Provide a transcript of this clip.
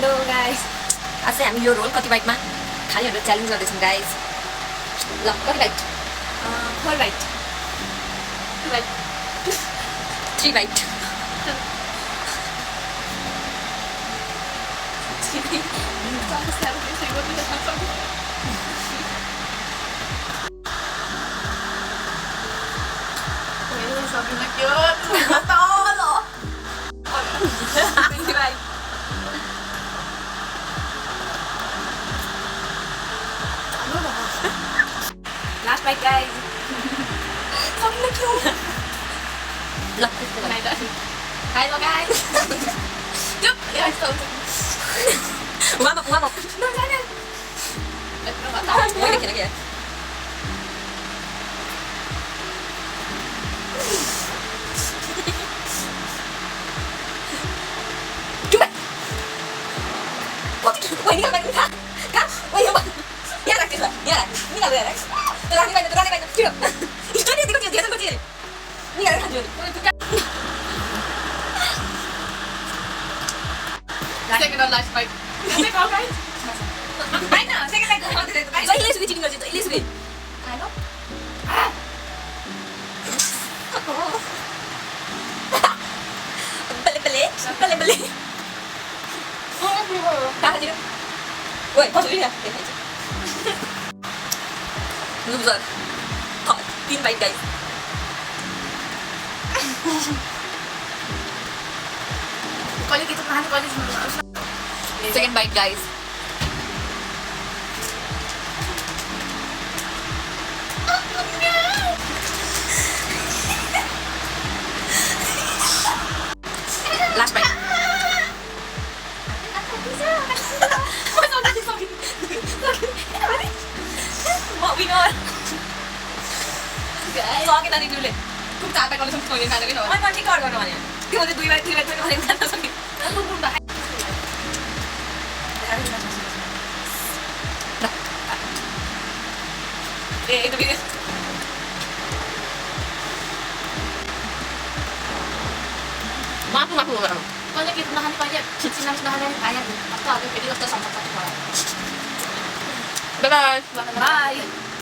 Hello guys, आज चाहिँ हामी यो रोल कति बाइटमा खाने भनेर च्यालेन्ज गर्दैछौँ गाइस। ल कति bite? 4 bite, 2 bite, 3 bite. Last bite guys. Sabi na cute. Look, hi guys. Yup, guys, so. Umabok. No, sana. Lagi. Wait, ini kan Kak. Wait, apa? Ya, Rex. Ini enggak boleh, Rex. Terang baik. Coba. Itu dia kecil. Ini enggak lanjut. Second or last bite. Second or guys? Right now, second bite. So, ilis bit cheating गर्छ. इलिस bit. Hello? Bele. Tahan dulu. Woi, masuk ini ya. Loser. Thought, 3 bite guys. Kalau gitu tahan kalau terus. Second bite guys. Last bite. Bingung. Guys, so kita dulu. Kung capek kalau sama sekali kan gitu. Mana sih kau orang mana? Kita udah 2 bite kemarin kan sakit. Aku belum dah. Itu video. Maaf. Kalau gitu nahan banyak. Sinang nahan banyak. Atau ada video terus sama satu orang. Bye bye. Bye.